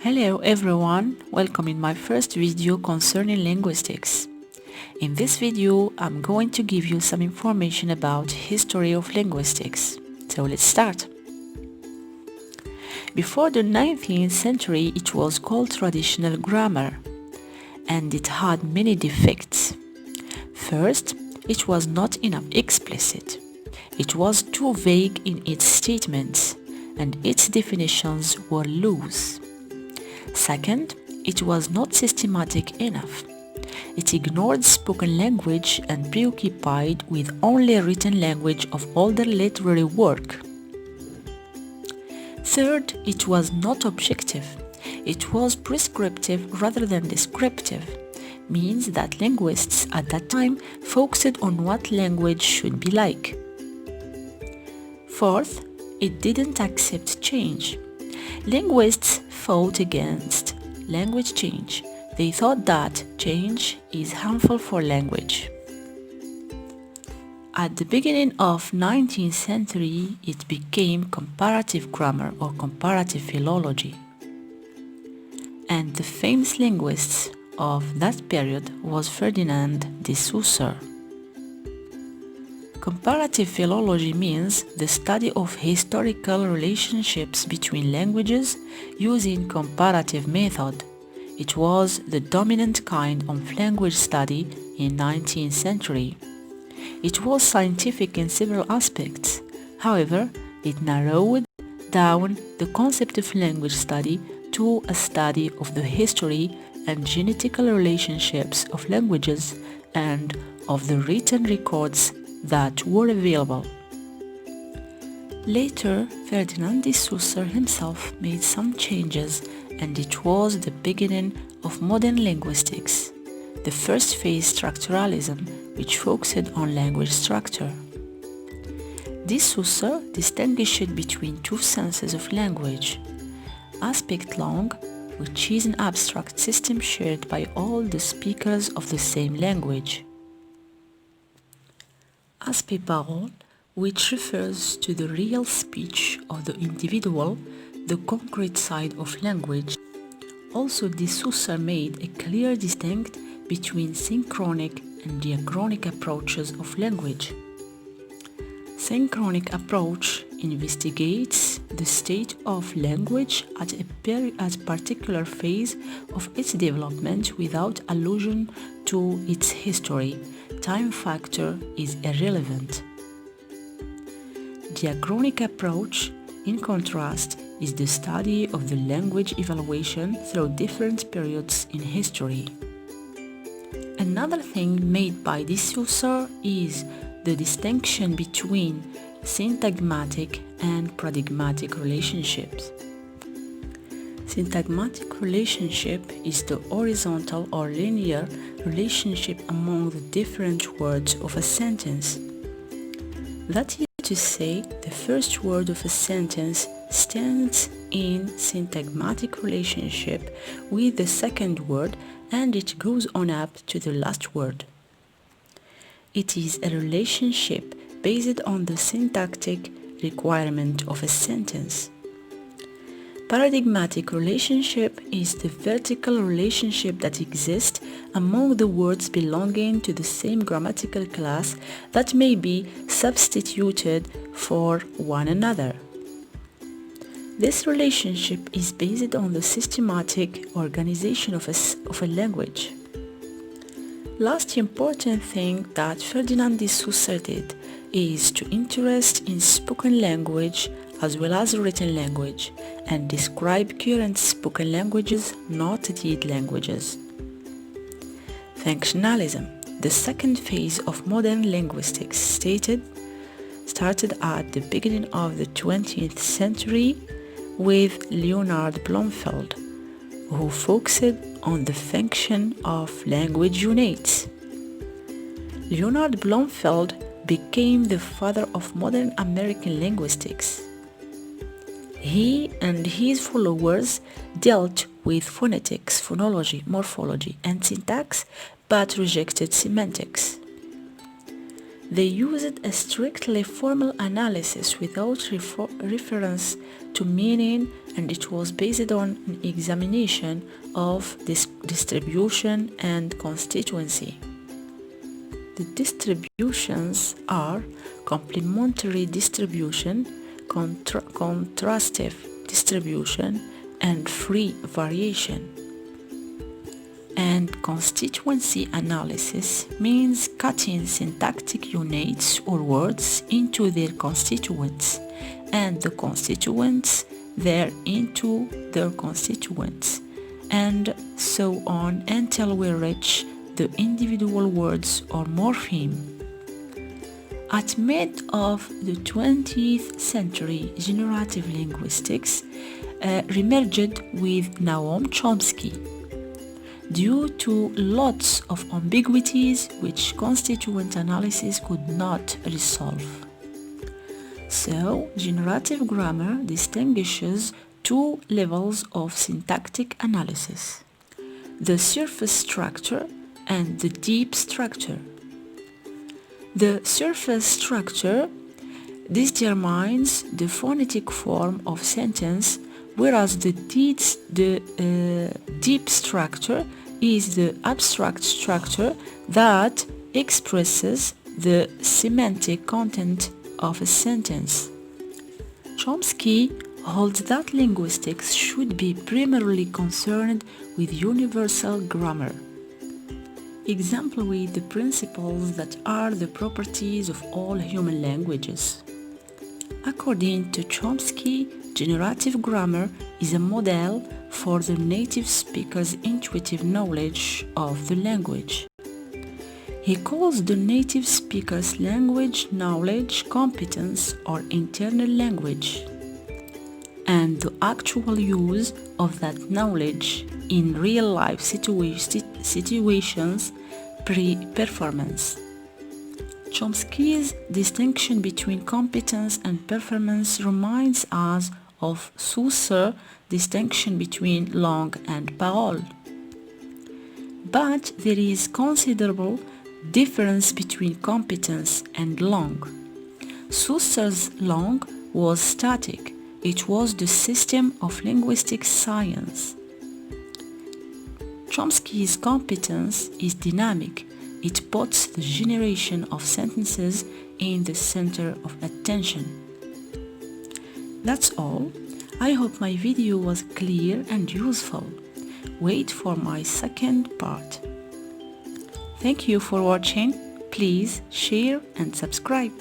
Hello everyone, welcome in my first video concerning linguistics. In this video, I'm going to give you some information about history of linguistics. So let's start. Before the 19th century, it was called traditional grammar, and it had many defects. First, it was not enough explicit. It was too vague in its statements, and its definitions were loose. Second, it was not systematic enough. It ignored spoken language and preoccupied with only written language of older literary work. Third, it was not objective. It was prescriptive rather than descriptive, means that linguists at that time focused on what language should be like. Fourth, it didn't accept change. Linguists fought against language change. They thought that change is harmful for language. At the beginning of 19th century, it became comparative grammar or comparative philology. And the famous linguist of that period was Ferdinand de Saussure. Comparative philology means the study of historical relationships between languages using comparative method. It was the dominant kind of language study in 19th century. It was scientific in several aspects. However, it narrowed down the concept of language study to a study of the history and genetical relationships of languages and of the written records that were available. Later, Ferdinand de Saussure himself made some changes, and it was the beginning of modern linguistics, the first phase structuralism, which focused on language structure. De Saussure distinguished between two senses of language: aspect langue, which is an abstract system shared by all the speakers of the same language; aspect parole, which refers to the real speech of the individual, the concrete side of language. Also, de Saussure made a clear distinction between synchronic and diachronic approaches of language. Synchronic approach investigates the state of language at a particular phase of its development without allusion to its history. Time factor is irrelevant. Diachronic approach, in contrast, is the study of the language evaluation through different periods in history. Another thing made by de Saussure is the distinction between syntagmatic and paradigmatic relationships. Syntagmatic relationship is the horizontal or linear relationship among the different words of a sentence. That is to say, the first word of a sentence stands in syntagmatic relationship with the second word, and it goes on up to the last word. It is a relationship based on the syntactic requirement of a sentence. Paradigmatic relationship is the vertical relationship that exists among the words belonging to the same grammatical class that may be substituted for one another. This relationship is based on the systematic organization of a language. Last important thing that Ferdinand de Saussure did is to interest in spoken language as well as written language and describe current spoken languages, not dead languages. Functionalism, the second phase of modern linguistics, started at the beginning of the 20th century with Leonard Bloomfield, who focused on the function of language units. Leonard Bloomfield became the father of modern American linguistics. He and his followers dealt with phonetics, phonology, morphology, and syntax, but rejected semantics. They used a strictly formal analysis without reference to meaning, and it was based on an examination of distribution and constituency. The distributions are complementary distribution, contrastive distribution, and free variation. And constituency analysis means cutting syntactic units or words into their constituents, and the constituents there into their constituents, and so on until we reach the individual words or morpheme. At mid of the 20th century, generative linguistics emerged with Noam Chomsky, due to lots of ambiguities which constituent analysis could not resolve. So, generative grammar distinguishes two levels of syntactic analysis: the surface structure and the deep structure. The surface structure determines the phonetic form of sentence, whereas the deep structure is the abstract structure that expresses the semantic content of a sentence. Chomsky holds that linguistics should be primarily concerned with universal grammar, exemplary the principles that are the properties of all human languages. According to Chomsky, generative grammar is a model for the native speaker's intuitive knowledge of the language. He calls the native speaker's language knowledge competence or internal language, and the actual use of that knowledge in real-life situations pre-performance. Chomsky's distinction between competence and performance reminds us of Saussure's distinction between langue and parole. But there is considerable difference between competence and langue. Saussure's langue was static. It was the system of linguistic science. Chomsky's competence is dynamic. It puts the generation of sentences in the center of attention. That's all. I hope my video was clear and useful. Wait for my second part. Thank you for watching. Please share and subscribe.